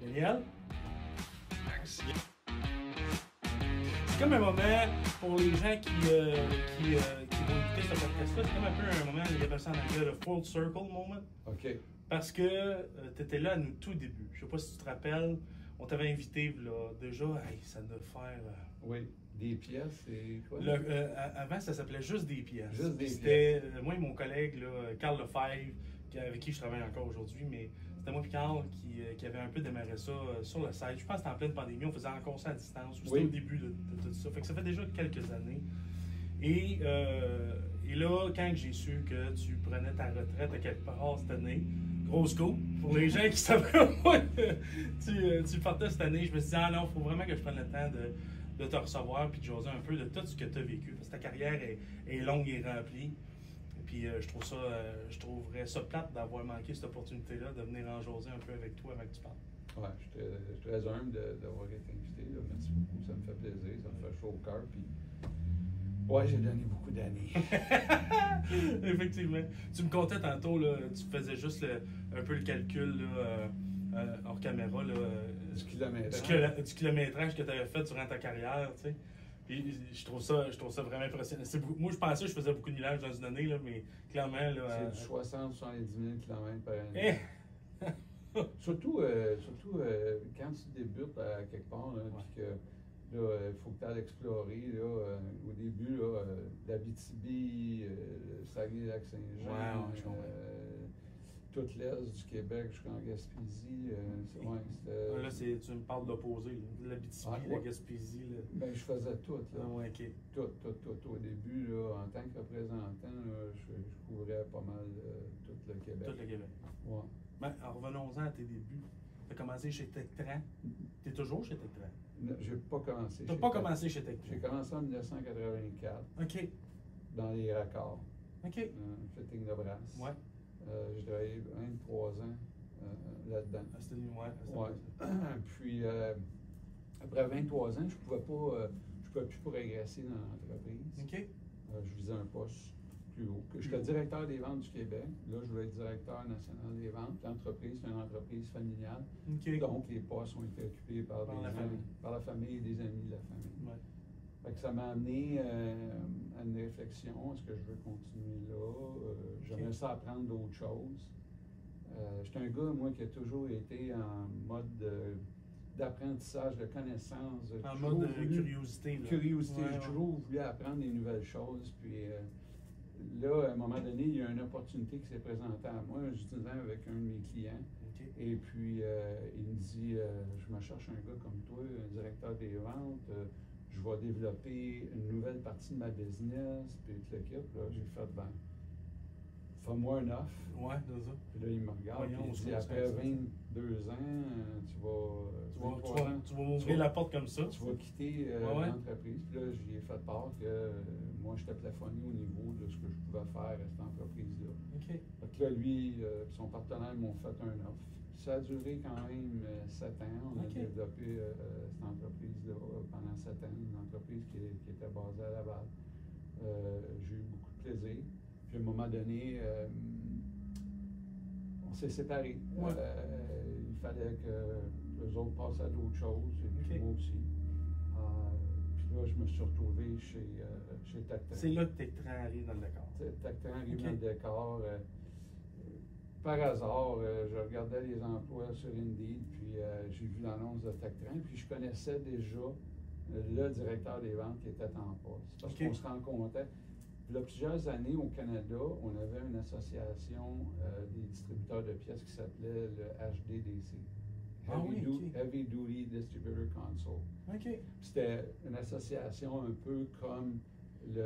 Daniel? C'est comme un moment pour les gens qui vont écouter ce podcast-là, c'est comme un peu un moment, il y avait ça en anglais, le full circle moment. OK. Parce que tu étais là à nos tout débuts. Je sais pas si tu te rappelles, on t'avait invité là, déjà, hey, ça devait faire. Oui, des pièces et quoi? Avant, ça s'appelait juste des pièces. Juste des C'était moi et mon collègue, là, Carl Lefebvre, avec qui je travaille encore aujourd'hui, mais c'était moi et Carl qui avait un peu démarré ça sur le site. Je pense que c'était en pleine pandémie, on faisait encore ça à distance. C'était au début de tout ça. Fait que ça fait déjà quelques années. Et là, quand j'ai su que tu prenais ta retraite à quelque part cette année, grosse go, pour les gens qui savaient pas tu partais cette année, je me suis dit, ah non, il faut vraiment que je prenne le temps de te recevoir et de jaser un peu de tout ce que tu as vécu. Parce que ta carrière est longue et remplie. Puis je trouverais ça plate d'avoir manqué cette opportunité-là de venir en jaser un peu avec toi avant que tu parles. Ouais, je suis très humble d'avoir été invité. Là. Merci beaucoup, ça me fait plaisir, ça me fait chaud au cœur. Puis... ouais, j'ai donné beaucoup d'années. Effectivement. Tu me contais tantôt, là, tu faisais juste un peu le calcul là, hors caméra là, du kilométrage. Du kilométrage que tu avais fait durant ta carrière. Tu sais. Puis je trouve ça vraiment impressionnant. Moi, je pensais que je faisais beaucoup de millage dans une année, là, mais clairement. Là, c'est du 60-70 000 km par année. Surtout quand tu débutes à quelque part, puis que il faut que tu ailles explorer. Là, au début, l'Abitibi, Saguenay-Lac-Saint-Jean, toute l'est du Québec jusqu'en Gaspésie. Là, tu me parles d'opposé. L'Abitibi, la Gaspésie. Là. Ben, je faisais tout. Là. Ah, ouais, okay. Tout. Au début, là, en tant que représentant, là, je couvrais pas mal tout le Québec. Tout le Québec. Ouais. Ben, revenons-en à tes débuts. Tu as commencé chez Tectran. Tu es toujours chez Tectran? Je n'ai pas commencé. Tu n'as pas commencé chez Tectran? J'ai commencé en 1984. OK. Dans les raccords. OK. Fitting de brasse. Ouais. J'ai travaillé 23 ans là-dedans. Ah, c'était ouais. Puis, après 23 ans, je pouvais plus progresser dans l'entreprise. OK. Je visais un poste plus haut. J'étais directeur des ventes du Québec. Là, je voulais être directeur national des ventes. L'entreprise, c'est une entreprise familiale. Okay. Donc, les postes ont été occupés par la famille et des amis de la famille. Ouais. Fait que ça m'a amené à une réflexion. Est-ce que je veux continuer là? J'aimerais ça apprendre d'autres choses. J'étais un gars, moi, qui a toujours été en mode d'apprentissage, de connaissance. En mode de curiosité. Là. Curiosité. Ouais, j'ai toujours voulu apprendre des nouvelles choses. Puis là, à un moment donné, il y a une opportunité qui s'est présentée à moi. Je disais avec un de mes clients. Okay. Et puis, il me dit, je me cherche un gars comme toi, un directeur des ventes. Je vais développer une nouvelle partie de ma business, puis toute l'équipe. Là, j'ai fait, fais-moi un offre. Ouais, c'est ça. Puis là, il me regarde, puis il dit, après 22 ans, tu vas m'ouvrir la porte comme ça. Tu vas quitter l'entreprise. Puis là, j'y ai fait part que moi, j'étais plafonné au niveau de ce que je pouvais faire à cette entreprise-là. OK. Fait que là, lui, son partenaire m'ont fait un offre. Ça a duré quand même 7 ans. On a développé cette entreprise-là pendant 7 ans, une entreprise qui était basée à Laval. J'ai eu beaucoup de plaisir. Puis à un moment donné, on s'est séparés. Ouais. Il fallait que les autres passent à d'autres choses, et puis moi aussi. Puis là, je me suis retrouvé chez Tectran. C'est là que Tectran arrive dans le décor. Tectran arrive dans le décor. Par hasard, je regardais les emplois sur Indeed, puis j'ai vu l'annonce de Tectran, puis je connaissais déjà le directeur des ventes qui était en poste. Parce qu'on se rencontrait. Il y a plusieurs années au Canada, on avait une association des distributeurs de pièces qui s'appelait le HDDC. Heavy Duty Distributor Council. Okay. C'était une association un peu comme le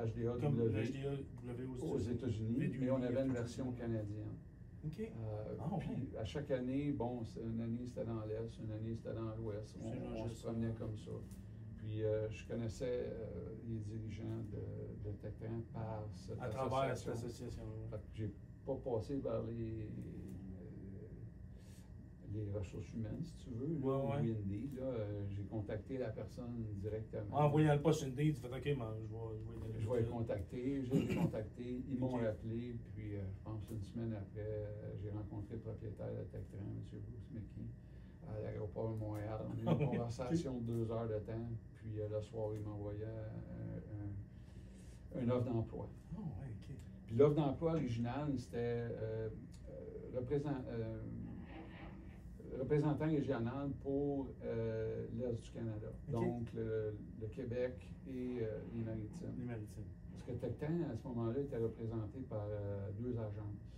HDAW, aux États-Unis, mais on avait une version canadienne. Okay. Puis à chaque année, une année c'était dans l'Est, une année c'était dans l'Ouest. On se promenait comme ça. Puis je connaissais les dirigeants de Tectran par cette association. À travers cette association. Fait que j'ai pas passé vers les ressources humaines, si tu veux, ou Indeed. J'ai contacté la personne directement. En voyant le poste Indeed, tu fais OK, je vais les contacter. Je les ai contactés. Ils m'ont rappelé. Puis, je pense une semaine après, j'ai rencontré le propriétaire de Tectran, M. Bruce McKee, à la pas à Montréal. On a eu une conversation de 2 heures de temps, puis le soir, il m'envoyait une offre d'emploi. Oh, ouais, OK. Puis l'offre d'emploi originale, c'était représentant régional pour l'Est du Canada, Okay. donc le Québec et les Maritimes. Les Maritimes. Parce que Tectan, à ce moment-là, était représenté par 2 agences,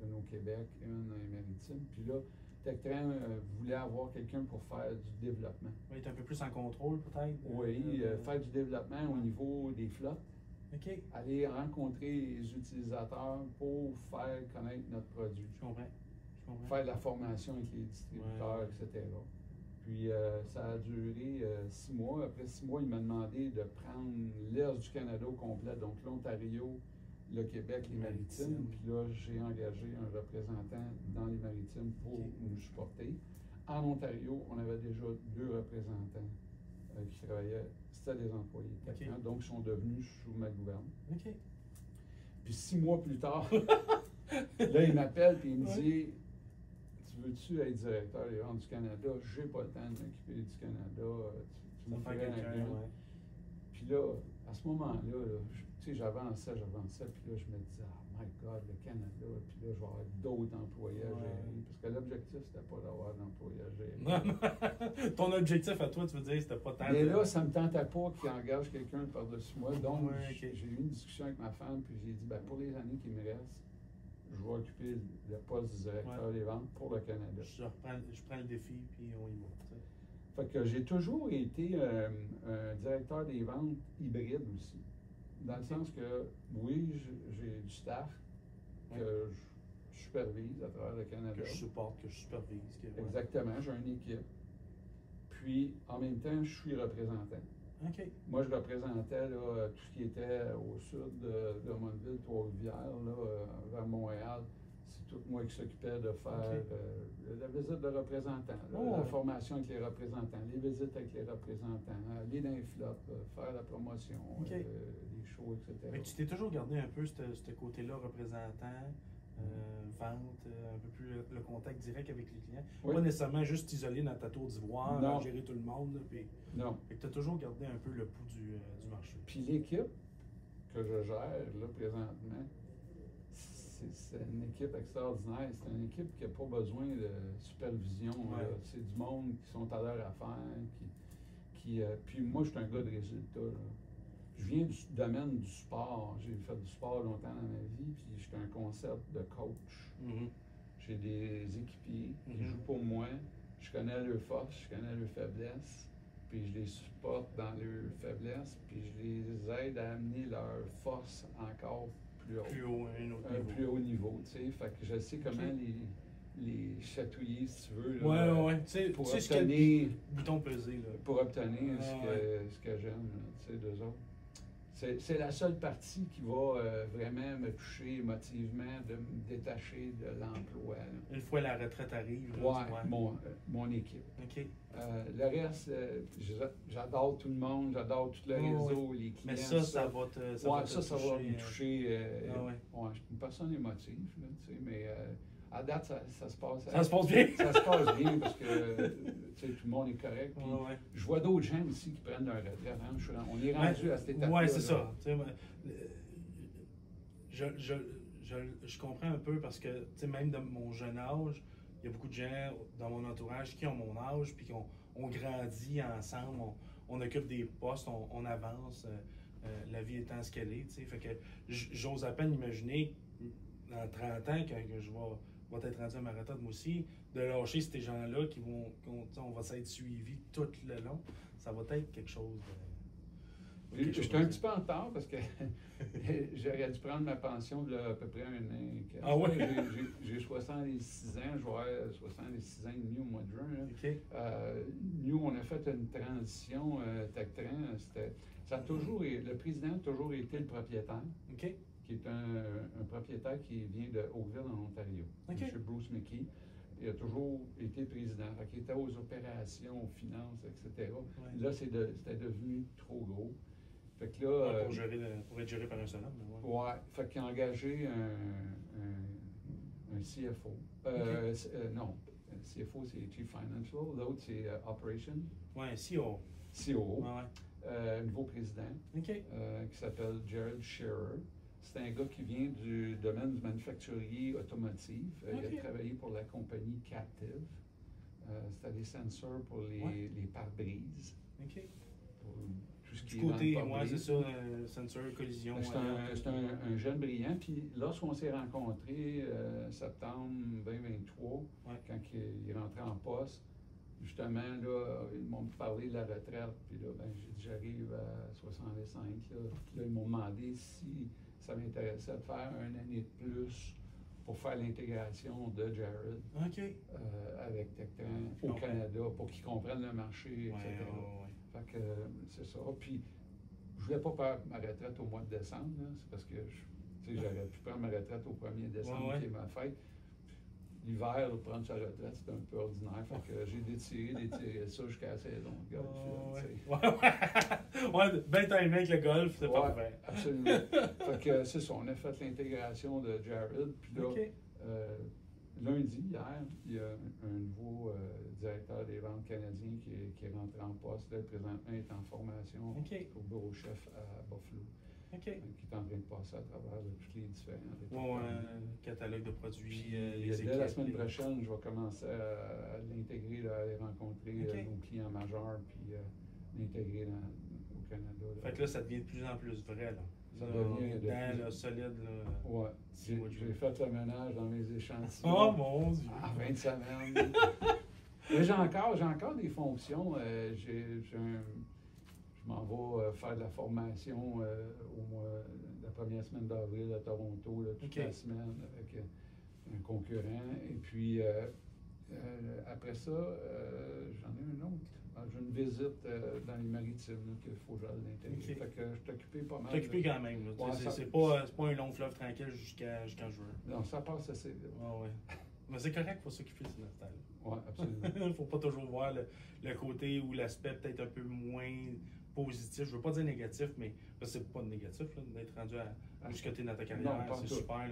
une au Québec et une dans les Maritimes. Puis là, Tectran voulait avoir quelqu'un pour faire du développement. Oui, être un peu plus en contrôle, peut-être. Oui, faire du développement au niveau des flottes. OK. Aller rencontrer les utilisateurs pour faire connaître notre produit. Je comprends. Faire de la formation avec les distributeurs, Ouais. etc. Puis ça a duré 6 mois. Après 6 mois, il m'a demandé de prendre l'Est du Canada au complet, donc l'Ontario, le Québec, les Maritimes. Puis là, j'ai engagé un représentant dans les Maritimes pour nous supporter. En Ontario, on avait déjà 2 représentants qui travaillaient. C'était des employés de Tectan, donc ils sont devenus sous ma gouverne. OK. Puis 6 mois plus tard, là, il m'appelle et il me dit, tu veux-tu être directeur des ventes du Canada? J'ai pas le temps de m'occuper du Canada. Tu me ferais un agrément. Ouais. Puis là, à ce moment-là, tu sais, j'avançais, puis là, je me disais, oh my God, le Canada, puis là, je vais avoir d'autres employés à gérer. Parce que l'objectif, c'était pas d'avoir d'employés à gérer. Ton objectif à toi, tu veux dire, c'était pas tant. Mais là, ça me tentait pas qu'il engage quelqu'un par-dessus moi. Donc, okay. J'ai eu une discussion avec ma femme, puis j'ai dit, ben, pour les années qui me restent, je vais occuper le poste du directeur des ventes pour le Canada. Je prends le défi, puis on y va. T'sais. Fait que j'ai toujours été un directeur des ventes hybride aussi. Dans le sens que, oui, j'ai du staff que je supervise à travers le Canada. Que je supporte, que je supervise. Exactement, j'ai une équipe. Puis, en même temps, je suis représentant. OK. Moi, je représentais là, tout ce qui était au sud de Drummondville, Trois-Rivières, vers Montréal. C'est tout moi qui s'occupais de faire la visite de représentants, la formation avec les représentants, les visites avec les représentants, aller dans les flottes, faire la promotion, les shows, etc. Mais tu t'es toujours gardé un peu ce côté-là, représentant, vente, un peu plus le contact direct avec les clients. Oui. Pas nécessairement juste isolé dans ta tour d'ivoire, gérer tout le monde. Là, puis, non. Fait que tu as toujours gardé un peu le pouls du marché. Puis l'équipe que je gère là présentement, c'est une équipe extraordinaire. C'est une équipe qui n'a pas besoin de supervision. C'est du monde qui sont à leur affaire. Puis moi, je suis un gars de résultats. Là. Je viens du domaine du sport. J'ai fait du sport longtemps dans ma vie, puis j'étais un concept de coach. J'ai des équipiers qui jouent pour moi. Je connais leurs forces, je connais leurs faiblesses, puis je les supporte dans leurs faiblesses, puis je les aide à amener leurs forces encore plus haut. Plus haut niveau, tu sais. Fait que je sais comment les chatouiller, si tu veux, là, pour obtenir, bouton pesé, là. Pour obtenir ce que j'aime, tu sais, d'eux autres. C'est la seule partie qui va vraiment me toucher émotivement, de me détacher de l'emploi. Une fois la retraite arrive. Mon équipe. OK. Le reste, j'adore tout le monde, j'adore tout le réseau, les clients. Mais ça va te ça va me toucher. Je suis une personne émotive, là, tu sais, mais à date, ça se passe. Ça se passe bien. Ça se passe bien parce que tout le monde est correct. Puis je vois d'autres gens aussi qui prennent leur retraite. Hein. On est rendu à cette étape-là. Oui, c'est ça. Je comprends un peu parce que même de mon jeune âge, il y a beaucoup de gens dans mon entourage qui ont mon âge puis on grandit ensemble, on occupe des postes, on avance, la vie étant ce qu'elle est. Fait que j'ose à peine imaginer dans 30 ans quand je vais être rendu à ma retraite moi aussi, de lâcher ces gens-là on va s'être suivis tout le long. Ça va être quelque chose de... J'étais un petit peu en retard parce que j'aurais dû prendre ma pension de à peu près un an. Ah ouais? J'ai 66 ans, je vais avoir 66 ans et demi au mois de juin. Okay. Nous, on a fait une transition Tectran. Ça a toujours, le président a toujours été le propriétaire. Okay. Qui est un propriétaire qui vient de Oakville, en Ontario. Okay. M. Bruce McKee. Il a toujours été président. Il était aux opérations, aux finances, etc. Ouais. Là, c'était devenu trop gros. Fait que là, pour être géré par un seul homme. Ouais. Fait qu'il a engagé un CFO. Non, CFO, c'est Chief Financial. L'autre, c'est Operation. Ouais, CEO. COO. Ouais. Nouveau président. OK. Qui s'appelle Jared Shearer. C'est un gars qui vient du domaine du manufacturier automotive. OK. Il a travaillé pour la compagnie Captive. C'était des sensors pour les pare-brises. OK. Pour tout ce qui Du est côté, dans le moi, pare-brise. c'est ça, sensor, collision. C'est un jeune brillant. Puis lorsqu'on s'est rencontrés, septembre 2023, quand il est rentré en poste, justement, là, ils m'ont parlé de la retraite. Puis là, ben, j'ai dit, j'arrive à 65. Là, puis là, ils m'ont demandé si ça m'intéressait de faire une année de plus pour faire l'intégration de Jared avec Tectran au Canada, pour qu'ils comprennent le marché, etc. Fait que c'est ça. Puis, je voulais pas faire ma retraite au mois de décembre, là. C'est parce que j'aurais pu prendre ma retraite au 1er décembre, qui est ma fête. L'hiver, prendre sa retraite, c'est un peu ordinaire. Fait que j'ai détiré ça jusqu'à la saison de golf. Ouais, ben timé avec le golf, c'est pas vrai. Absolument. Fait que c'est ça, on a fait l'intégration de Jared. Puis là, lundi, hier, il y a un nouveau directeur des ventes canadien qui est rentré en poste. Là, présentement, il est en formation au bureau chef à Buffalo. Qui est en train de passer à travers tous les différents catalogue de produits. Dès la semaine prochaine, je vais commencer à l'intégrer, à aller rencontrer nos clients majeurs, puis l'intégrer au Canada. Fait que là, ça devient de plus en plus vrai. Là. Ça devient solide. Oui. J'ai fait le ménage dans mes échantillons. Oh mon Dieu! En 20 semaines. Mais j'ai encore des fonctions. Je m'en vais faire de la formation la première semaine d'avril à Toronto, là, toute la semaine avec un concurrent. Et puis, après ça, j'en ai un autre. J'ai une visite dans les maritimes qu'il faut que j'aille l'intégrer. Fait que je suis occupé pas mal. Tu es occupé quand même. C'est pas un long fleuve tranquille jusqu'en juin. Non, ça passe assez vite. Mais c'est correct, il faut s'occuper de ce style. Oui, absolument. Il ne faut pas toujours voir le côté ou l'aspect peut-être un peu moins positif. Je ne veux pas dire négatif, mais c'est pas négatif d'être rendu à où tu es dans ta carrière. C'est super.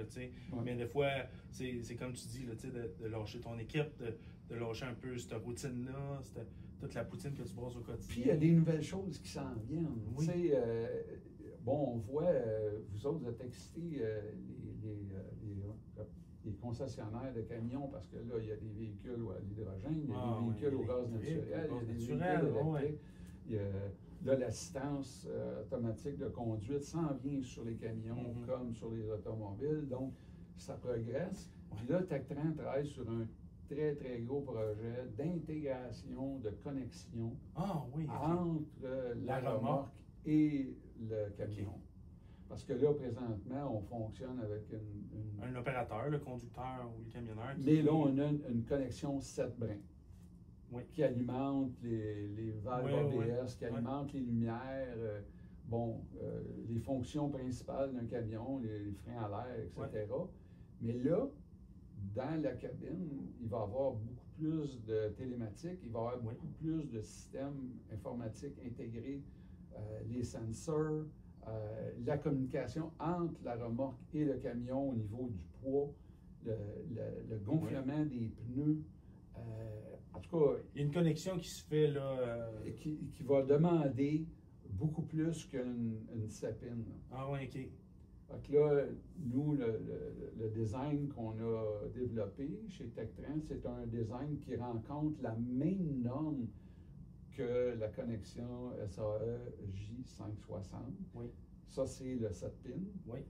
Mais des fois, c'est comme tu dis, de lâcher ton équipe, de lâcher un peu cette routine-là, toute la poutine que tu brosses au quotidien. Puis il y a des nouvelles choses qui s'en viennent. Oui. On voit, vous autres, vous êtes excités, les concessionnaires de camions, parce que là, il y a des véhicules à l'hydrogène, il y a des véhicules au gaz naturel, il y a des véhicules électriques. Là, l'assistance automatique de conduite s'en vient sur les camions comme sur les automobiles. Donc, ça progresse. Puis là, Tectran travaille sur un très, très gros projet d'intégration, de connexion entre la remorque et le camion. Parce que là, présentement, on fonctionne avec un opérateur, le conducteur ou le camionneur. Mais là, on a une connexion 7 brins qui alimente les valves ABS, qui alimente les lumières, les fonctions principales d'un camion, les freins à l'air, etc. Mais là, dans la cabine, il va y avoir beaucoup plus de télématique, il va y avoir beaucoup plus de systèmes informatiques intégrés, les sensors, la communication entre la remorque et le camion au niveau du poids, le gonflement des pneus. En tout cas, il y a une connexion qui se fait là. Qui va demander beaucoup plus qu'une sapine. Ah oui, OK. Fait que là, nous, le design qu'on a développé chez Tectran, c'est un design qui rencontre la même norme que la connexion SAE J560. Oui. Ça, c'est le 7 pin. Oui.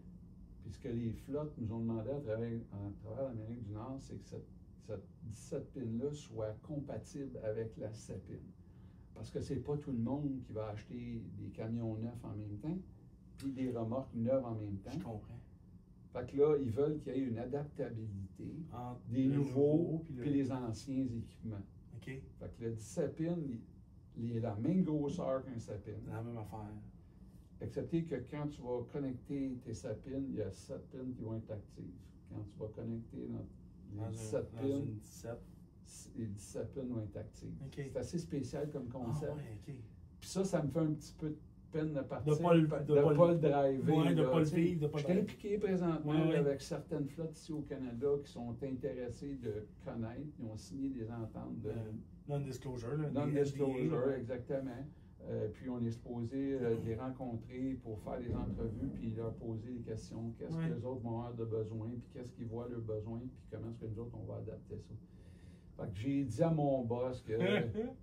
Puis ce que les flottes nous ont demandé à travers l'Amérique du Nord, c'est que cette 17 pin-là soit compatible avec la 7 pin. Parce que c'est pas tout le monde qui va acheter des camions neufs en même temps, puis des remorques neuves en même temps. Je comprends. Fait que là, ils veulent qu'il y ait une adaptabilité des nouveaux puis les anciens équipements. OK. Fait que le 17 pin, il est la même grosseur qu'un 7 pin. La même affaire. Excepté que quand tu vas connecter tes 7 pins, il y a 7 pins qui vont être actives. Quand tu vas connecter les 17 pins, les 17 pins vont être actifs. Okay. C'est assez spécial comme concept. Okay. Puis ça me fait un petit peu peine de partir, pas le driver. Ouais, de là, pas le tu sais. vivre, de pas Je le suis impliqué présentement Ouais, ouais. avec certaines flottes ici au Canada qui sont intéressées de connaître. Ils ont signé des ententes de Non-disclosure, là. non-disclosure, NDA, là. exactement. Puis on est supposé les rencontrer pour faire des entrevues, puis leur poser des questions. Qu'est-ce Ouais. que les autres vont avoir de besoin, puis qu'est-ce qu'ils voient leurs besoins, puis comment est-ce que nous autres, on va adapter ça. Fait que j'ai dit à mon boss que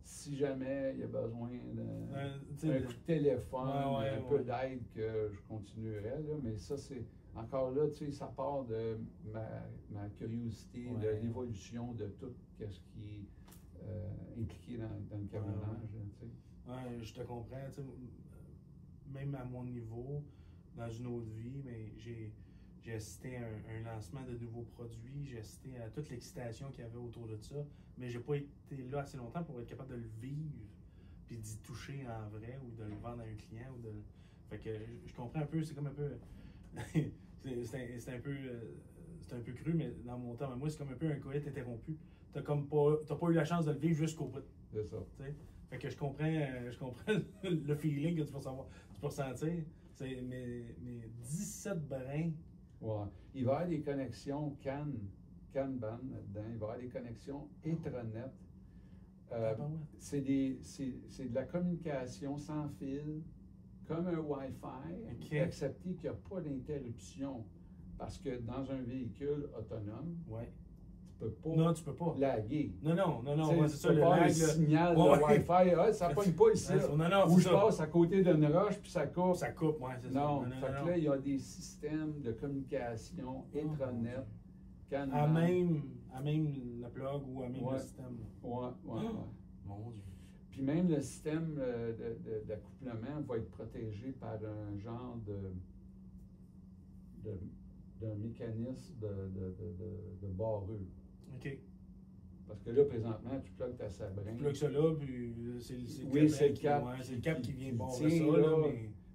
si jamais il y a besoin d'un coup de téléphone, un peu d'aide, que je continuerais, là, mais ça, c'est encore là, tu sais, ça part de ma curiosité, de l'évolution de tout ce qui est impliqué dans le camionnage, tu sais. Ouais, je te comprends. Tu sais, même à mon niveau, dans une autre vie, mais j'ai assisté à un lancement de nouveaux produits, j'ai assisté à toute l'excitation qu'il y avait autour de ça, mais j'ai pas été là assez longtemps pour être capable de le vivre, puis d'y toucher en vrai, ou de le vendre à un client. Fait que je comprends un peu, c'est comme un peu. c'est un peu cru, mais dans mon temps, moi, c'est comme un peu un coït interrompu. T'as pas eu la chance de le vivre jusqu'au bout. C'est ça. T'sais? Fait que je comprends le feeling que tu peux ressentir. Mais 17 brins. Ouais. Il va y avoir des connexions Kanban là-dedans. Il va y avoir des connexions Ethernet. C'est de la communication sans fil, comme un Wi-Fi, excepté qu'il n'y a pas d'interruption. Parce que dans un véhicule autonome, tu peux pas laguer. Non, c'est ça, le lag. Le signal de Wi-Fi, ça ne pogne pas ici. Ou je passe à côté d'une roche, puis ça coupe. Ça coupe, oui, c'est ça. Non, fait que là, il y a des systèmes de communication Intranet, Kanban. À même le plug ou à même le système. Ouais. Mon Dieu. Puis même le système d'accouplement va être protégé par un genre d'un mécanisme de barreux. OK. Parce que là, présentement, tu plugues ta sabrin. Tu plugues ça là, puis c'est le cap. C'est le cap qui vient barrer ça, là,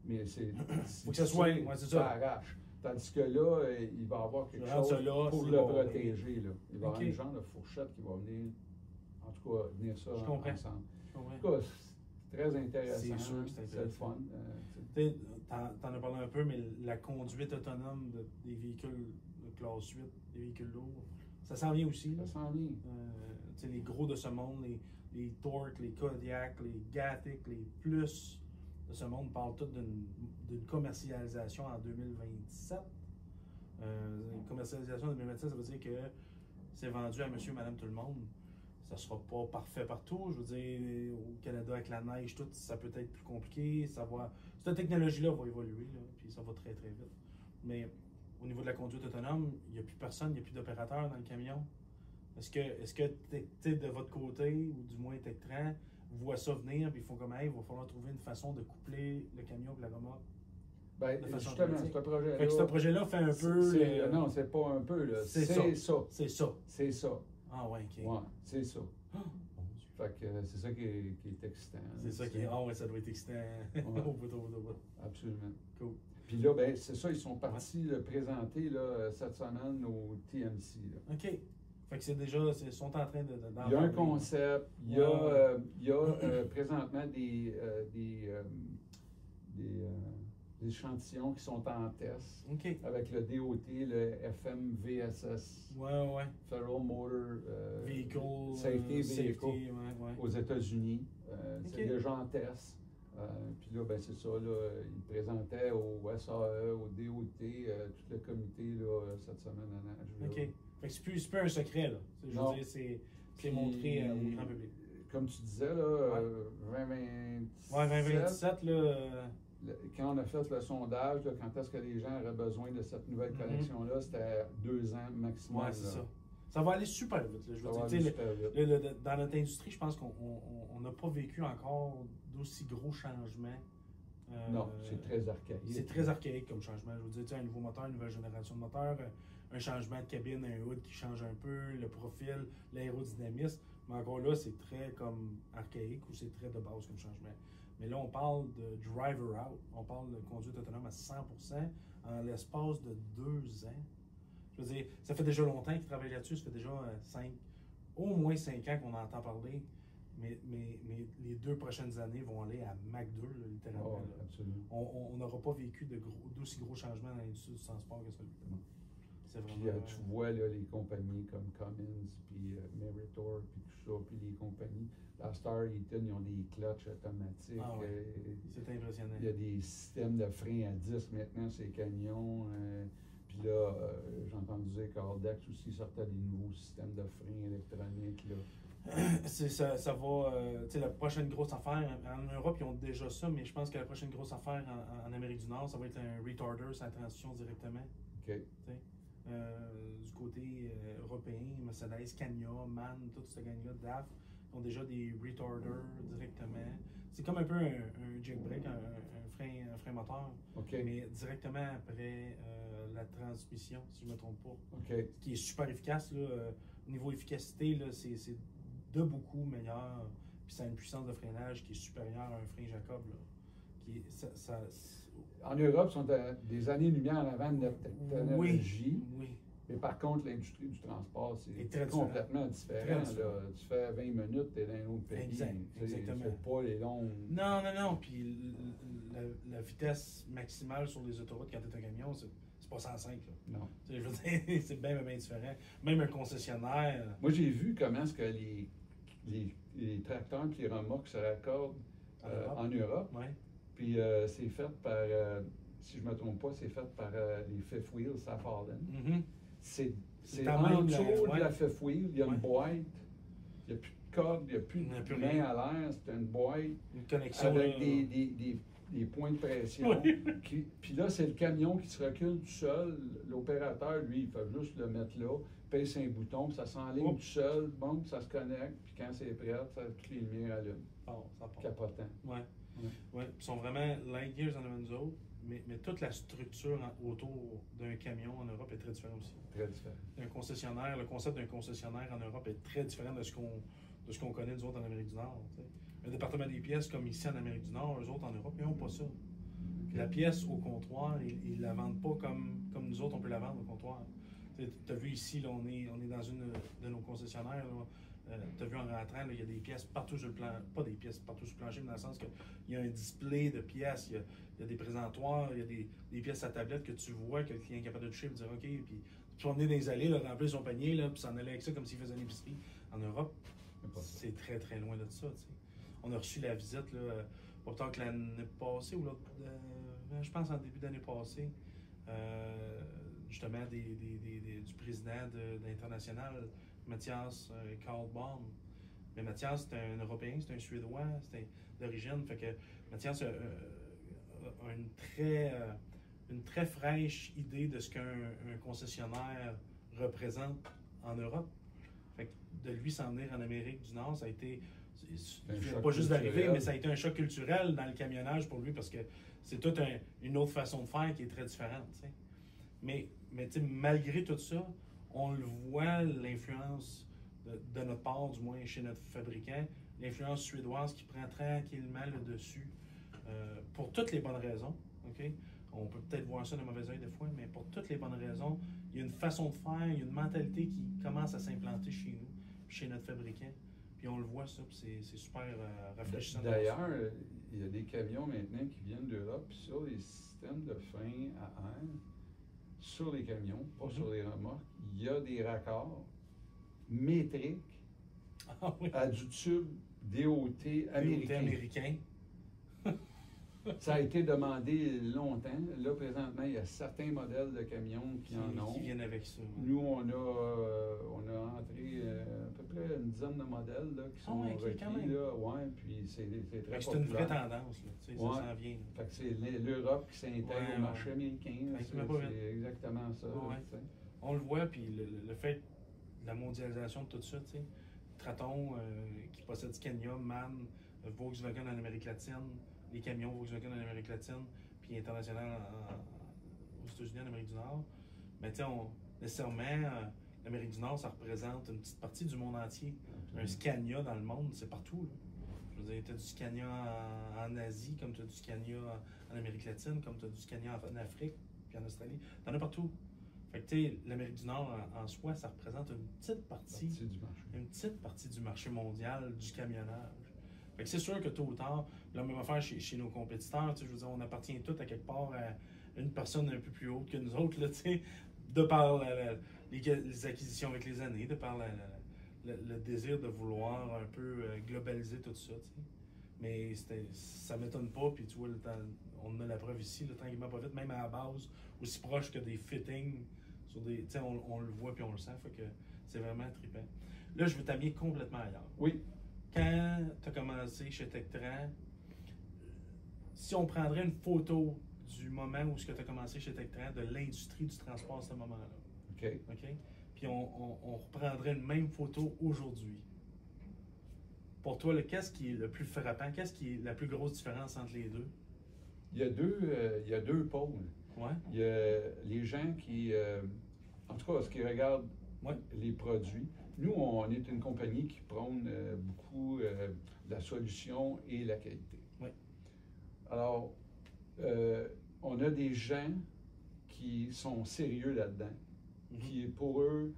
mais c'est... Faut que ça soit... Ouais, c'est ça. Ça arrache. Tandis que là, il va y avoir quelque chose pour le protéger. Là. Il va y avoir un genre de fourchette qui va venir, en tout cas, venir ça ensemble. En tout cas, c'est très intéressant. C'est sûr que c'est intéressant. C'est le fun. T'en as parlé un peu, mais la conduite autonome des véhicules de classe 8, des véhicules lourds, ça s'en vient aussi. Ça s'en vient. Les gros de ce monde, les Torque, les Kodiak, les Gatic, les Plus de ce monde parlent tous d'une commercialisation en 2027. Une commercialisation en 2027, ça veut dire que c'est vendu à monsieur, madame, tout le monde. Ça ne sera pas parfait partout. Je veux dire, au Canada, avec la neige, tout, ça peut être plus compliqué. Cette technologie-là va évoluer, là, puis ça va très, très vite. Mais au niveau de la conduite autonome, il n'y a plus personne, il n'y a plus d'opérateur dans le camion. Est-ce que de votre côté, ou du moins Tectran, vous voyez ça venir, puis ils font comme, hey, il va falloir trouver une façon de coupler le camion et la remorque? Ben, justement, ce projet-là. Fait que ce projet-là fait un peu. Non, c'est pas un peu, là. C'est ça. C'est ça. C'est ça. Ah, ouais, OK. Ouais, c'est ça. Oh, mon Dieu. Fait que c'est ça qui est excitant. C'est ça qui est. Ah, ouais, ça doit être excitant. Au bout. Absolument. Cool. Puis là, ben, c'est ça, ils sont partis le présenter là, cette semaine au TMC. Là. OK. Fait que ils sont en train de. Il y a un concept, il y a présentement des échantillons qui sont en test avec le DOT, le FMVSS, Federal Motor Vehicle Safety Vehicle ouais. aux États-Unis. C'est déjà en test. Puis là, ben, c'est ça, là, il présentait au SAE, au DOT, tout le comité là, cette semaine à Nashville. OK. Fait que c'est plus un secret, là. Je veux dire, c'est montré au grand public. Comme tu disais, là, 2027. Ouais, 2027, là. Quand on a fait le sondage, là, quand est-ce que les gens auraient besoin de cette nouvelle connexion-là, c'était 2 ans maximum. Ouais, c'est ça. Ça va aller super vite. Là, je veux dire, dans notre industrie, je pense qu'on n'a pas vécu encore d'aussi gros changements. Non, c'est très archaïque. C'est très archaïque comme changement. Je veux dire, un nouveau moteur, une nouvelle génération de moteur, un changement de cabine, un hood qui change un peu, le profil, l'aérodynamisme. Mais encore là, c'est très comme archaïque ou c'est très de base comme changement. Mais là, on parle de driver out, on parle de conduite autonome à 100% en l'espace de 2 ans. Je veux dire, ça fait déjà longtemps qu'ils travaillent là-dessus, ça fait déjà au moins 5 ans qu'on entend parler. mais les 2 prochaines années vont aller à Mach 2, là, littéralement. Oh, Là. absolument. On n'aura pas vécu d'aussi gros changements dans l'industrie du transport que celui-là. C'est Puis vraiment. tu vois là, les compagnies comme Cummins, puis Meritor, puis tout ça, puis les compagnies. La Star Eaton, ils ont des clutches automatiques. Ah ouais. C'est impressionnant. Il y a des systèmes de frein à disque maintenant, ces camions. Puis là, j'ai entendu dire qu'Ardex aussi sortait des nouveaux systèmes de frein électroniques. Là. Ça va. Tu sais, la prochaine grosse affaire, en Europe, ils ont déjà ça, mais je pense que la prochaine grosse affaire en Amérique du Nord, ça va être un retarder sans transition directement. OK. Du côté européen, Mercedes, Scania, MAN, tout ce gang-là, DAF, ont déjà des retarders directement. C'est comme un peu un jailbreak, un frein moteur, OK. mais directement après la transmission, si je ne me trompe pas. OK. Qui est super efficace. Là, au niveau efficacité, là, c'est de beaucoup meilleur. Puis ça a une puissance de freinage qui est supérieure à un frein Jacob. Là, qui est, en Europe, ils sont à des années-lumière en avant de notre technologie. Oui. Mais par contre, l'industrie du transport, c'est très complètement différent. Là. Tu fais 20 minutes, tu es dans un autre pays. Exactement. Tu pas les longs. Non. Puis la vitesse maximale sur les autoroutes quand tu es un camion, c'est pas 105. Là. Non. Je veux dire, c'est bien différent. Même un concessionnaire. Moi, j'ai vu comment est-ce que les tracteurs et les remorques se raccordent en Europe. Ouais. Puis c'est fait par, si je ne me trompe pas, c'est fait par les Fifth Wheels Safari. Mm-hmm. C'est en en même dessous ouais. de la Fifth Wheel, il y a une boîte, il n'y a plus de corde, il n'y a plus de main à l'air, c'est une boîte une connexion avec des points de pression. Oui. Puis là, c'est le camion qui se recule tout seul. L'opérateur, lui, il fait juste le mettre là, pèse un bouton, puis ça s'enligne tout seul, bon, puis ça se connecte, puis quand c'est prêt, toutes les lumières allument. Oh, ça part. Capotant. Ouais. Ils sont vraiment light years en avant de nous autres, mais toute la structure autour d'un camion en Europe est très différente aussi. Très différent. Un concessionnaire, le concept d'un concessionnaire en Europe est très différent de ce qu'on connaît nous autres en Amérique du Nord. T'sais. Un département des pièces comme ici en Amérique du Nord, eux autres en Europe, ils n'ont pas ça. La pièce au comptoir, ils ne la vendent pas comme nous autres, on peut la vendre au comptoir. Tu as vu ici, là, on est dans une de nos concessionnaires. Tu as vu en rentrant, il y a des pièces partout sur le plan, pas des pièces partout sur le plancher, mais dans le sens qu'il y a un display de pièces, il y a des présentoirs, il y a des pièces à tablette que tu vois, que le client est capable de toucher et de dire OK, puis tu vas emmener dans les allées, là, remplir son panier, là, puis s'en aller avec ça comme s'il faisait une épicerie. En Europe, c'est très très loin de ça. T'sais. On a reçu la visite, là, pas plus tard que l'année passée, ou je pense en début d'année passée, justement du président d'International, Mathias Karlbaum. Mais Mathias, c'est un Européen, c'est un Suédois, c'est d'origine. Fait que Mathias a une très fraîche idée de ce qu'un concessionnaire représente en Europe. Fait que de lui s'en venir en Amérique du Nord, ça a été pas juste d'arriver, mais ça a été un choc culturel dans le camionnage pour lui parce que c'est toute une autre façon de faire qui est très différente. T'sais. Mais malgré tout ça, on le voit, l'influence de notre part, du moins chez notre fabricant, l'influence suédoise qui prend tranquillement le dessus pour toutes les bonnes raisons. Okay? On peut peut-être voir ça d'un mauvais œil des fois, mais pour toutes les bonnes raisons, il y a une façon de faire, il y a une mentalité qui commence à s'implanter chez nous, chez notre fabricant. Puis on le voit ça, puis c'est super rafraîchissant. D'ailleurs, il y a des camions maintenant qui viennent d'Europe, puis sur les systèmes de frein à air, sur les camions, pas sur les remorques, il y a des raccords métriques à du tube DOT américain. Ça a été demandé longtemps. Là, présentement, il y a certains modèles de camions qui en ont. Qui viennent avec ça. Ouais. Nous, on a entré à peu près une dizaine de modèles là, qui sont requis. Là, ouais, puis c'est très populaire. C'est une vraie tendance. Là, ça s'en vient. Fait que c'est l'Europe qui s'intègre au marché américain. C'est exactement ça. Ouais. On le voit, puis le fait de la mondialisation de tout ça, tu sais. Traton, qui possède Scania, MAN, Volkswagen en Amérique latine, les camions Volkswagen en Amérique latine, puis international aux États-Unis, en Amérique du Nord, mais tu sais, nécessairement, l'Amérique du Nord, ça représente une petite partie du monde entier. Un Scania dans le monde, c'est partout. Là. Je veux dire, tu as du Scania en Asie, comme tu as du Scania en Amérique latine, comme tu as du Scania en Afrique, puis en Australie. Tu en as partout. Fait que, tu sais, l'Amérique du Nord, en soi, ça représente une petite partie du marché mondial du camionnage. Fait que c'est sûr que tôt ou tard, la même affaire chez nos compétiteurs, tu sais, je veux dire, on appartient tous à quelque part à une personne un peu plus haute que nous autres, là, tu sais, de par les acquisitions avec les années, de par le désir de vouloir un peu globaliser tout ça, tu sais. Mais ça m'étonne pas, puis tu vois, on a la preuve ici, le tranquillement pas vite, même à la base, aussi proche que des fittings, sur des, tu sais, on le voit puis on le sent, fait que c'est vraiment trippant. Là, je veux t'amener complètement ailleurs. Oui. Quand tu as commencé chez Tectran, si on prendrait une photo du moment où tu as commencé chez Tectran, de l'industrie du transport à ce moment-là, OK. Puis on reprendrait une même photo aujourd'hui. Pour toi, qu'est-ce qui est le plus frappant? Qu'est-ce qui est la plus grosse différence entre les deux? Il y a deux pôles. Ouais. Il y a les gens qui, en tout cas, ce qui regardent les produits. Nous, on est une compagnie qui prône beaucoup la solution et la qualité. Oui. Alors, on a des gens qui sont sérieux là-dedans, qui, pour eux,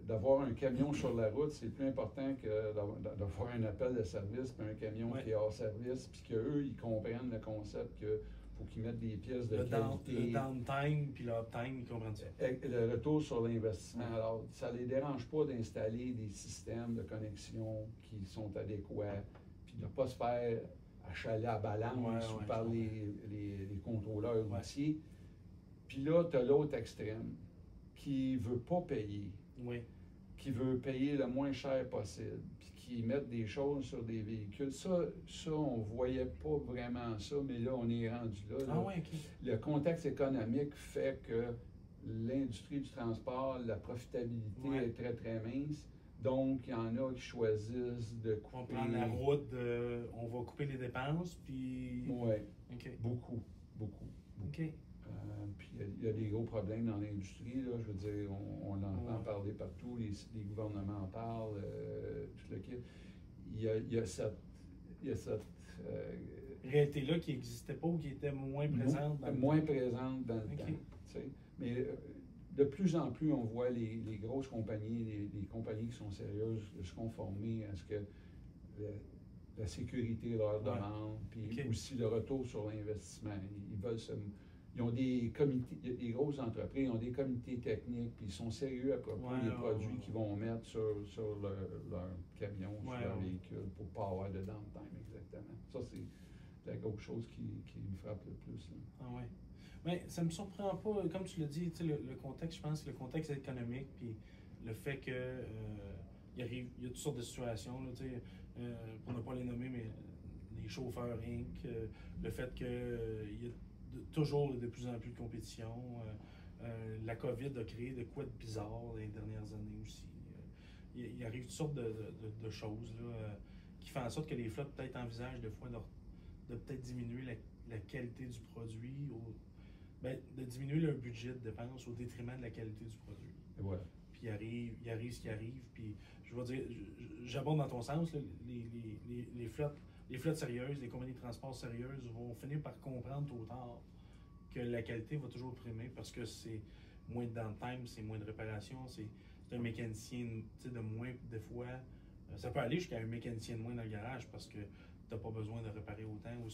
d'avoir un camion sur la route, c'est plus important que d'avoir un appel de service, puis un camion qui est hors service, puis qu'eux, ils comprennent le concept que faut qu'ils mettent des pièces de qualité. Le downtime puis l'uptime, ils comprennent ça. Le retour sur l'investissement. Alors, ça ne les dérange pas d'installer des systèmes de connexion qui sont adéquats, puis de ne pas se faire achaler à balance ou par les contrôleurs routiers. Puis là, tu as l'autre extrême qui ne veut pas payer, qui veut payer le moins cher possible, puis qui mettent des choses sur des véhicules. Ça on ne voyait pas vraiment ça, mais là, on est rendu là. Le contexte économique fait que l'industrie du transport, la profitabilité est très, très mince. Donc, il y en a qui choisissent de couper... On prend la route, on va couper les dépenses, puis... Oui, beaucoup. OK. Puis il y a des gros problèmes dans l'industrie, là. Je veux dire, on entend parler partout, les gouvernements en parlent, tout le kit. Il y a cette réalité-là qui n'existait pas ou qui était moins présente dans le temps. Mais de plus en plus, on voit les grosses compagnies, les compagnies qui sont sérieuses, se conformer à ce que la sécurité leur demande, puis aussi le retour sur l'investissement. Ils ont des comités, des grosses entreprises, ils ont des comités techniques, puis ils sont sérieux à propos des produits qu'ils vont mettre sur leur camion, sur leur véhicule, pour ne pas avoir de downtime exactement. Ça, c'est la grosse chose qui me frappe le plus. Là. Ah ouais. Mais ça ne me surprend pas, comme tu l'as dit, le contexte, je pense, le contexte économique, puis le fait que il y a toutes sortes de situations, là, pour ne pas les nommer, mais les chauffeurs Inc., le fait qu'il y a toujours de plus en plus de compétition. La COVID a créé de quoi de bizarre dans les dernières années aussi. Il arrive toutes sortes de choses là, qui font en sorte que les flottes peut-être envisagent des fois de peut-être diminuer la qualité du produit, de diminuer leur budget de dépenses au détriment de la qualité du produit. Et voilà. Puis il arrive ce qui arrive. Puis je vais dire, j'abonde dans ton sens, là, les flottes sérieuses, les compagnies de transport sérieuses vont finir par comprendre tôt ou tard que la qualité va toujours primer parce que c'est moins de downtime, c'est moins de réparation, c'est un mécanicien de moins des fois. Ça peut aller jusqu'à un mécanicien de moins dans le garage parce que tu n'as pas besoin de réparer autant ou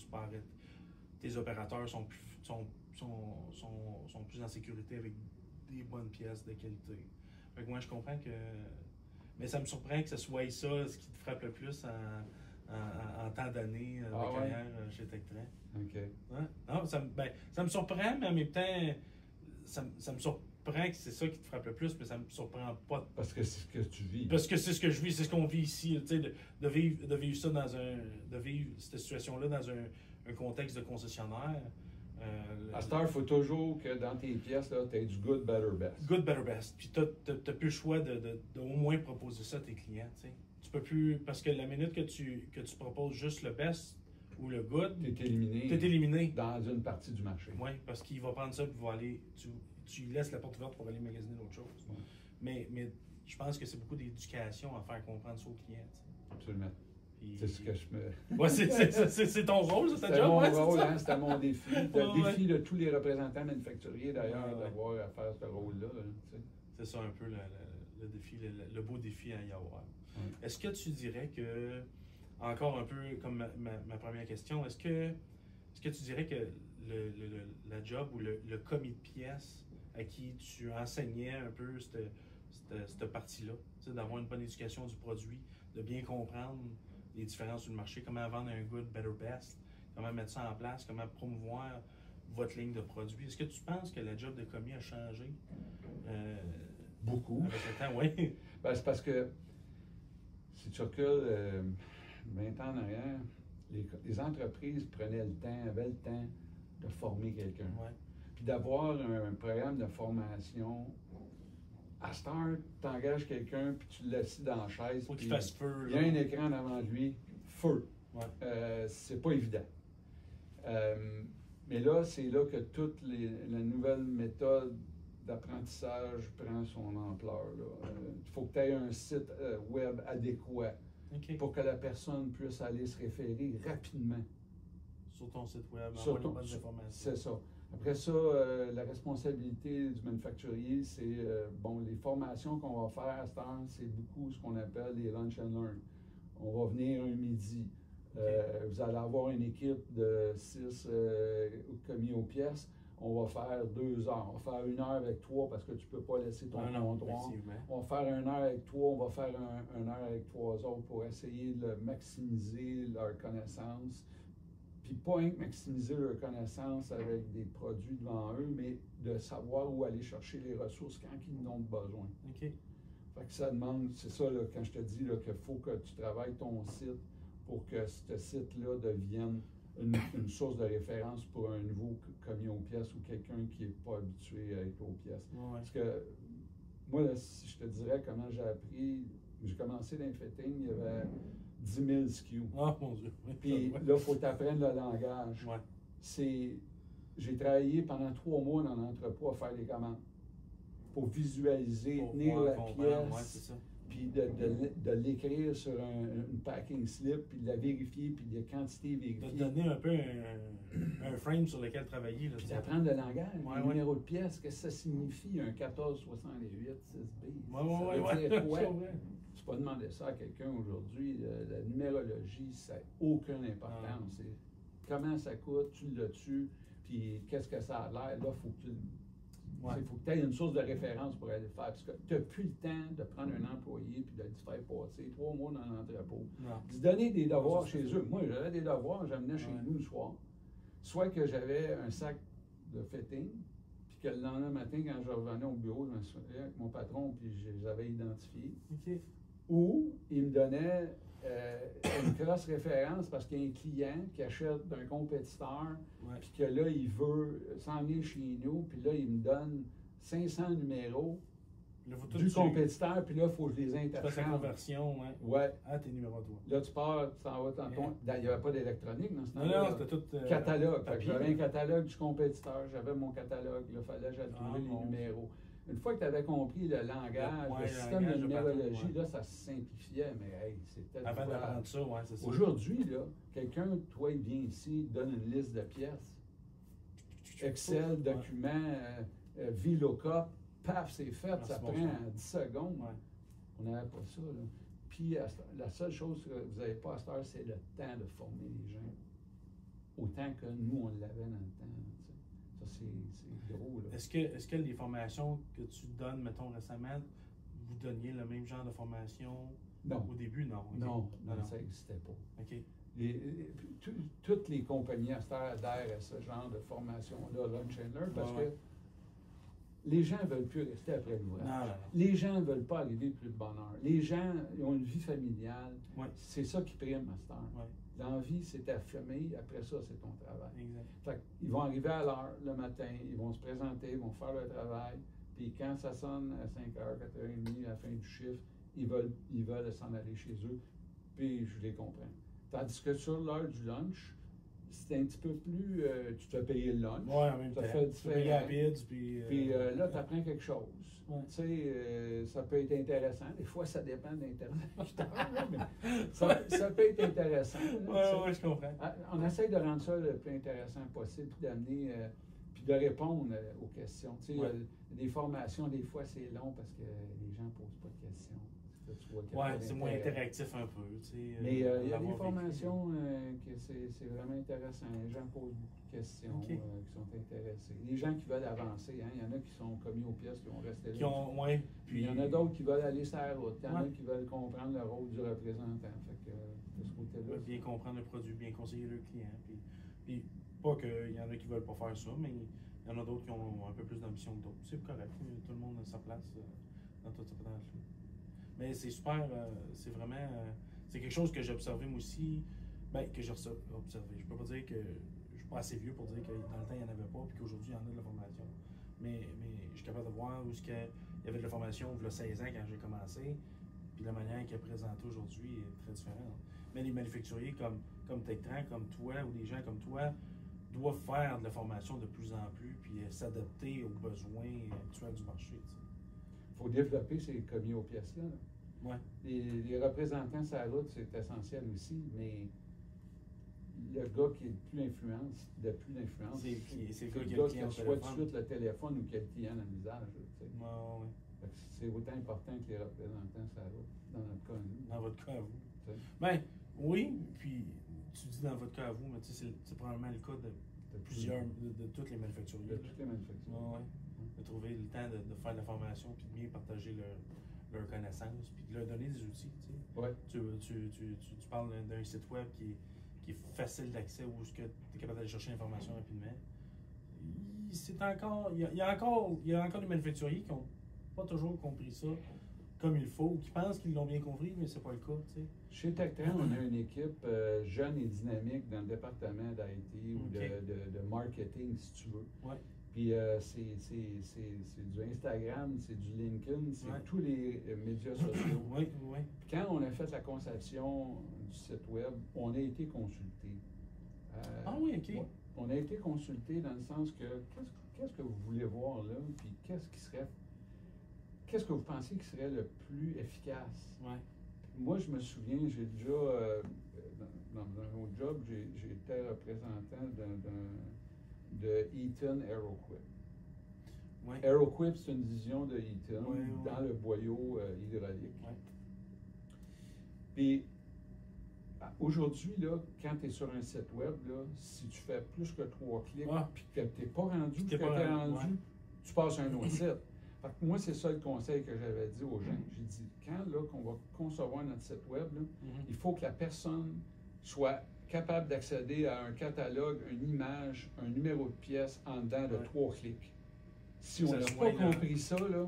tes opérateurs sont plus en sécurité avec des bonnes pièces de qualité. Fait que moi, je comprends que... Mais ça me surprend que ce soit ça ce qui te frappe le plus en temps d'années de carrière chez Tectran. OK. Hein? Non, ça me surprend, mais en même temps, ça me surprend que c'est ça qui te frappe le plus, mais ça me surprend pas. Parce que c'est ce que tu vis. Parce que c'est ce que je vis, c'est ce qu'on vit ici, de vivre ça de vivre cette situation-là dans un contexte de concessionnaire. À cette heure, il faut toujours que dans tes pièces, tu aies du good, better, best. Good, better, best. Puis tu n'as plus le choix de au moins proposer ça à tes clients. T'sais. Tu peux plus. Parce que la minute que tu proposes juste le best ou le good, tu es éliminé. Dans une partie du marché. Oui, parce qu'il va prendre ça et va aller. Tu lui laisses la porte ouverte pour aller magasiner d'autres choses. Ouais. Mais je pense que c'est beaucoup d'éducation à faire comprendre ça aux clients. T'sais. Absolument. Puis... C'est ce que je me... Ouais, c'est ton rôle, ça, ta C'était job? mon Ouais, rôle, ça? hein, c'était mon défi. Le défi de tous les représentants manufacturiers, d'ailleurs, Ouais. d'avoir à faire ce rôle-là. Hein, tu sais. C'est ça un peu le défi, le beau défi à y avoir. Ouais. Est-ce que tu dirais que, encore un peu comme ma première question, est-ce que tu dirais que la job ou le commis de pièces à qui tu enseignais un peu cette partie-là, d'avoir une bonne éducation du produit, de bien comprendre les différences sur le marché, comment vendre un good, better, best, comment mettre ça en place, comment promouvoir votre ligne de produits. Est-ce que tu penses que la job de commis a changé Beaucoup. avec le temps? Oui. Ben, c'est parce que si tu recules 20 ans en arrière, les entreprises prenaient le temps, avaient le temps de former quelqu'un. Ouais. Puis d'avoir un programme de formation. À cette heure, tu engages quelqu'un, puis tu l'assis dans la chaise. Faut qu'il fasse feu. Il y a un écran devant lui, feu. Ouais. C'est pas évident. Mais là, c'est là que toute la nouvelle méthode d'apprentissage prend son ampleur. Il faut que tu aies un site web adéquat pour que la personne puisse aller se référer rapidement. Sur ton site web, Sur avoir les bonnes informations. C'est ça. Après ça, la responsabilité du manufacturier, c'est, les formations qu'on va faire à cette heure, c'est beaucoup ce qu'on appelle les lunch and learn. On va venir un midi. Vous allez avoir une équipe de 6 commis aux pièces. On va faire 2 heures. On va faire 1 heure avec toi parce que tu ne peux pas laisser ton comptoir. On va faire 1 heure avec toi. On va faire 1 heure avec 3 autres pour essayer de maximiser leur connaissance. Puis pas maximiser leur connaissance avec des produits devant eux, mais de savoir où aller chercher les ressources quand ils en ont besoin. OK. Fait que ça demande, c'est ça là, quand je te dis qu'il faut que tu travailles ton site pour que ce site-là devienne une source de référence pour un nouveau commis aux pièces ou quelqu'un qui n'est pas habitué à être aux pièces. Ouais. Parce que moi, là, si je te dirais comment j'ai appris, j'ai commencé dans le fitting, il y avait 10 000 SKU. Oh mon Dieu. Puis là, il faut t'apprendre le langage. Ouais. J'ai travaillé pendant 3 mois dans l'entrepôt à faire des commandes pour visualiser, pour tenir la pièce, ouais, c'est ça. puis de l'écrire sur une packing slip, puis de la vérifier, puis de quantité vérifiée. De te donner un peu un frame sur lequel travailler. Là, puis d'apprendre le langage, ouais, le numéro de pièce, qu'est-ce que ça signifie, un 1468 6B. Ouais, ça veut dire quoi? ouais. Tu peux pas demander ça à quelqu'un aujourd'hui. La numérologie, ça n'a aucune importance. C'est comment ça coûte, tu l'as-tu, puis qu'est-ce que ça a l'air. Là, il faut que tu aies une source de référence pour aller le faire. Parce que tu n'as plus le temps de prendre un employé puis de le faire passer 3 mois dans l'entrepôt. De donner des devoirs chez eux. Moi, j'avais des devoirs, j'amenais chez nous le soir. Soit que j'avais un sac de fitting, puis que le lendemain matin, quand je revenais au bureau, je me souvenais avec mon patron, puis je les avais identifiés. OK. Ou il me donnait une cross-référence parce qu'il y a un client qui achète d'un compétiteur, puis que là, il veut s'en venir chez nous, puis là, il me donne 500 numéros du compétiteur, puis là, il faut que je les interchange. Tu fais ta conversion, à tes numéros de toi. Là, tu pars, tu t'en vas dans ton... Il n'y avait pas d'électronique dans ce temps-là. Non, c'était tout... catalogue. J'avais un catalogue du compétiteur, j'avais mon catalogue, il fallait que j'aille trouver les numéros. Une fois que tu avais compris le langage, le système de numérologie, là, ça se simplifiait, mais hey, c'était... Avant d'apprendre ça, c'est ça. Aujourd'hui, là, quelqu'un, toi, il vient ici, donne une liste de pièces, Excel, document, VLOOKUP, paf, c'est fait, ça prend 10 secondes. On n'avait pas ça, là. Puis, la seule chose que vous n'avez pas à cette heure, c'est le temps de former les gens. Autant que nous, on l'avait dans le temps. Ça, c'est gros, là. Est-ce que les formations que tu donnes, mettons, récemment, vous donniez le même genre de formation au début? Non. Okay. Non, ça n'existait pas. OK. Toutes les compagnies à cette heure adhèrent à ce genre de formation-là, Lunch and Learn, parce que les gens ne veulent plus rester après l'ouvrage. Les gens ne veulent pas arriver plus de bonne heure. Les gens ils ont une vie familiale. C'est ça qui prime à cette heure. L'envie, c'est ta famille. Après ça, c'est ton travail. Exact. Fait ils vont arriver à l'heure le matin, ils vont se présenter, ils vont faire leur travail. Puis quand ça sonne à 5h, 4h30, à la fin du chiffre, ils veulent s'en aller chez eux. Puis je les comprends. Tandis que sur l'heure du lunch, c'est un petit peu plus, tu te payé le lunch. Ouais, en même temps. Tu payes rapide, puis là, tu apprends quelque chose. Ouais. Tu sais, ça peut être intéressant. Des fois, ça dépend de l'interlocuteur, mais ça peut être intéressant. Oui, je comprends. On essaie de rendre ça le plus intéressant possible, puis d'amener, puis de répondre aux questions. Tu sais, des formations, des fois, c'est long parce que les gens ne posent pas de questions. Oui, c'est moins interactif un peu. Tu sais, mais il y a des formations que c'est vraiment intéressant. Les gens posent beaucoup de questions qui sont intéressés. Les gens qui veulent avancer, hein, il y en a qui sont commis aux pièces, qui ont resté là. Puis il y en a d'autres qui veulent aller sur la route. Il y en a qui veulent comprendre le rôle du représentant. Fait que, de ce côté-là, bien comprendre le produit, bien conseiller le client. Puis pas qu'il y en a qui ne veulent pas faire ça, mais il y en a d'autres qui ont un peu plus d'ambition que d'autres. C'est correct. Tout le monde a sa place dans toute cette patente-là. Mais c'est super, c'est vraiment, c'est quelque chose que j'ai observé moi aussi, que j'ai observé. Je peux pas dire que je suis pas assez vieux pour dire que dans le temps, il n'y en avait pas, puis qu'aujourd'hui, il y en a de la formation. Mais je suis capable de voir où il y avait de la formation il y a 16 ans quand j'ai commencé, puis la manière qu'elle est présentée aujourd'hui est très différente. Mais les manufacturiers comme Tectran, comme toi, ou des gens comme toi, doivent faire de la formation de plus en plus, puis s'adapter aux besoins actuels du marché. Il faut développer ces commis aux pièces-là. Ouais. Les représentants sur la route, c'est essentiel aussi, mais le gars qui est le plus d'influence, c'est le gars qui reçoit tout de suite le téléphone ou qui a le client dans le visage. Ouais. C'est autant important que les représentants sur la route, dans notre cas, nous. Dans votre cas à vous. Ben oui, puis tu dis dans votre cas à vous, mais c'est probablement le cas de plusieurs, de toutes les manufacturiers. De toutes les manufacturiers. Ouais. De trouver le temps de faire de la formation, puis de bien partager leur connaissance, puis de leur donner des outils. Tu sais. Ouais. Tu parles d'un site web qui est facile d'accès, où tu es capable d'aller chercher l'information rapidement. Il y a encore des manufacturiers qui n'ont pas toujours compris ça comme il faut, ou qui pensent qu'ils l'ont bien compris, mais c'est pas le cas. Tu sais. Chez Tectran, on a une équipe jeune et dynamique dans le département d'IT ou de marketing, si tu veux. Ouais. Puis c'est du Instagram, c'est du LinkedIn, c'est tous les médias sociaux. Oui. Puis quand on a fait la conception du site web, on a été consulté. Ah oui, OK. Ouais, on a été consulté dans le sens que qu'est-ce que vous voulez voir là, puis qu'est-ce que vous pensez qui serait le plus efficace? Ouais. Moi, je me souviens, j'ai déjà, dans un autre job, j'ai été représentant de Eaton Aeroquip. Ouais. Aeroquip, c'est une division de Eaton dans le boyau hydraulique. Ouais. Puis, aujourd'hui, là, quand tu es sur un site web, là, si tu fais plus que 3 clics, puis que tu n'es pas rendu où tu es rendu, tu passes à un autre site. Fait que moi, c'est ça le conseil que j'avais dit aux gens. J'ai dit, quand là, qu'on va concevoir notre site web, là, il faut que la personne soit capable d'accéder à un catalogue, une image, un numéro de pièce en dedans de 3 clics. Si on n'a pas compris ça, là,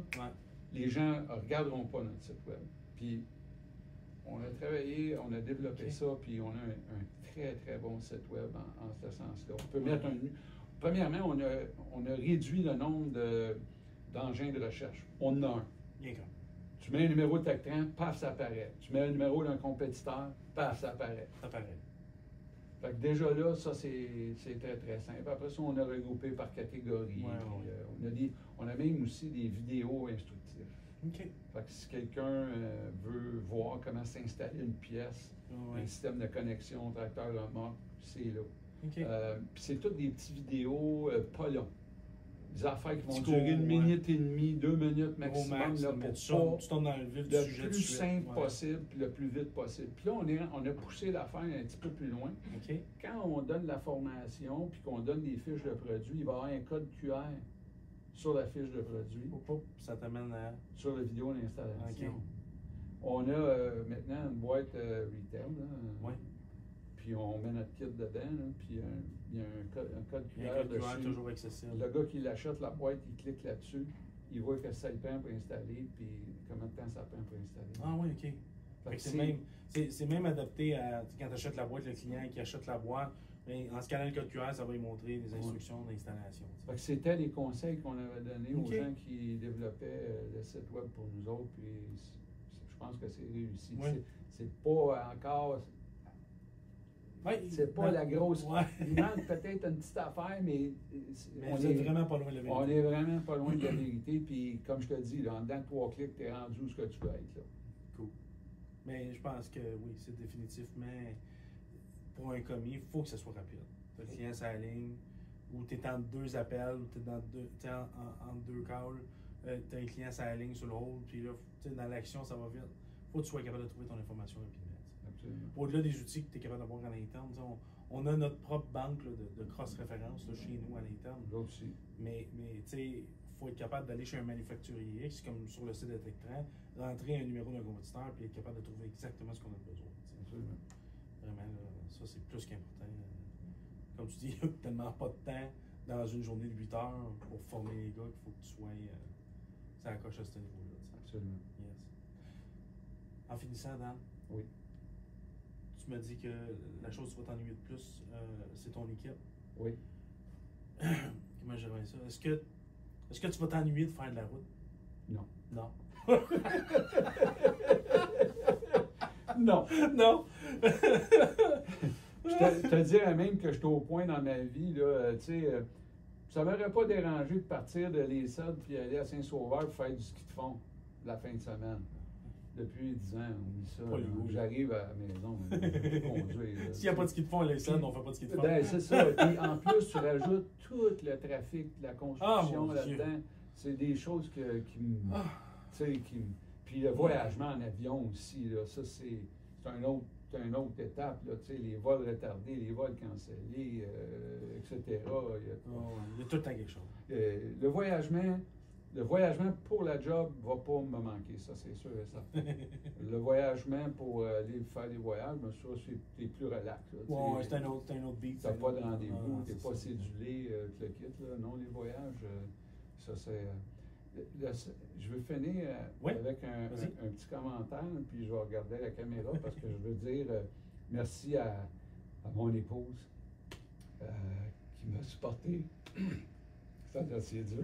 les gens ne regarderont pas notre site web. Puis, on a travaillé, on a développé ça, puis on a un très, très bon site web en ce sens-là. On peut mettre Premièrement, on a réduit le nombre d'engins de recherche. On en a un. Tu mets un numéro de Tectran, paf, ça apparaît. Tu mets un numéro d'un compétiteur, paf, ça apparaît. Fait que déjà là, ça, c'est très, très simple. Après ça, on a regroupé par catégorie. On a même aussi des vidéos instructives. Okay. Fait que si quelqu'un veut voir comment s'installer une pièce, un système de connexion, tracteur remorque, c'est là. Okay. Puis c'est toutes des petites vidéos pas longues. Des affaires qui vont durer 1 minute et demie, 2 minutes maximum, là, pour tu tombes dans le vif le du sujet plus simple possible, puis le plus vite possible. Puis là, on a poussé l'affaire un petit peu plus loin. Okay. Quand on donne la formation, puis qu'on donne des fiches de produits, il va y avoir un code QR sur la fiche de produit. Ça t'amène à... Sur la vidéo d'installation. Okay. On a maintenant une boîte retail, là, puis on met notre kit dedans, là, puis il y a un code QR dessus. Toujours accessible. Le gars qui l'achète, la boîte, il clique là-dessus, il voit que ça le prend pour installer, puis combien de temps ça prend pour installer. Ah oui, OK. C'est même adapté à quand tu achètes la boîte, le client qui achète la boîte, mais en scannant le code QR, ça va lui montrer les instructions d'installation. C'était les conseils qu'on avait donnés aux gens qui développaient le site web pour nous autres, puis je pense que c'est réussi. Oui. C'est pas encore... Ouais, c'est pas la grosse. Ouais. Il manque peut-être une petite affaire, mais vous êtes vraiment pas loin de la vérité. On est vraiment pas loin de la vérité. Puis, comme je te dis, là, en dedans de 3 clics, tu es rendu où ce que tu veux être. Là. Cool. Mais je pense que oui, c'est définitivement pour un commis, il faut que ce soit rapide. Le client s'aligne, ou tu es entre 2 appels, ou tu es entre 2 calls, tu as un client s'aligne sur le hold, puis là, dans l'action, ça va vite. Il faut que tu sois capable de trouver ton information rapidement. Absolument. Au-delà des outils que tu es capable d'avoir en interne, on a notre propre banque là, de cross-référence chez nous à l'interne. Aussi. Mais tu sais, il faut être capable d'aller chez un manufacturier X, comme sur le site de Tectran, rentrer un numéro d'un compétiteur, puis être capable de trouver exactement ce qu'on a besoin. Absolument. Vraiment, là, ça, c'est plus qu'important. Comme tu dis, il n'y a tellement pas de temps dans une journée de 8 heures pour former les gars qu'il faut que tu sois ça accroche à ce niveau-là. Absolument. Yes. En finissant, Dan, oui. Tu me dis que la chose qui va t'ennuyer de plus, c'est ton équipe. Oui. Comment j'aimerais ça? Est-ce que tu vas t'ennuyer de faire de la route? Non. Non. Non. Non. Je te dirais même que je suis au point dans ma vie, là, tu sais, ça ne m'aurait pas dérangé de partir de l'Essonne puis aller à Saint-Sauveur pour faire du ski de fond la fin de semaine. Depuis 10 ans, on dit ça. J'arrive à la maison, je conduis. S'il n'y a pas de ski de fond à l'Essonne, on ne fait pas de ski de fond. Ben, c'est ça. Puis en plus, tu rajoutes tout le trafic, la construction là-dedans. C'est des choses qui me. Tu sais, puis le voyagement en avion aussi, là, ça, c'est une autre étape, là, les vols retardés, les vols cancellés, etc. Il y a tout le temps quelque chose. Le voyagement pour la job ne va pas me manquer, ça, c'est sûr et certain. Le voyagement pour aller faire des voyages, ben, ça, c'est plus relax. Oui, c'est un autre beat. Tu n'as pas de rendez-vous, tu n'es pas cédulé, tu le quittes. Là. Non, les voyages, ça, c'est. Je veux finir avec un petit commentaire, puis je vais regarder la caméra parce que je veux dire merci à mon épouse qui m'a supporté. C'est dur.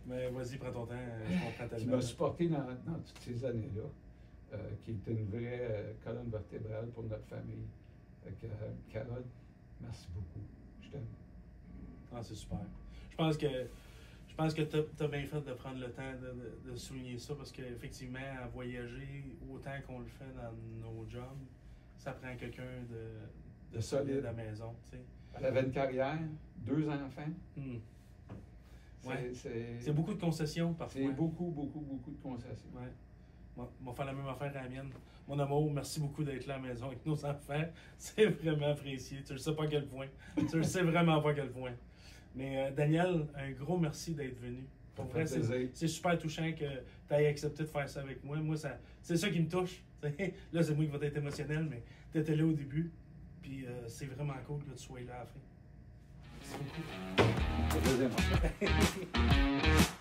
Mais vas-y, prends ton temps, je comprends tellement. Qui m'a supporté dans toutes ces années-là, qui est une vraie colonne vertébrale pour notre famille. Carole, merci beaucoup. Je t'aime. Ah, c'est super. Je pense que tu as bien fait de prendre le temps de souligner ça parce qu'effectivement, à voyager autant qu'on le fait dans nos jobs, ça prend quelqu'un de solide à la maison. Tu sais. Elle avait une carrière, 2 enfants. Ouais. C'est beaucoup de concessions parfois. C'est beaucoup de concessions. Ouais. On va faire la même affaire à la mienne. Mon amour, merci beaucoup d'être là à la maison avec nos enfants. C'est vraiment apprécié. Tu ne sais pas à quel point. Tu ne sais vraiment pas à quel point. Mais Daniel, un gros merci d'être venu. Pour vrai, c'est super touchant que tu aies accepté de faire ça avec moi. Moi, c'est ça qui me touche. Là, c'est moi qui vais être émotionnel, mais tu étais là au début. Puis c'est vraiment cool que tu sois là à la fin. Merci beaucoup. C'est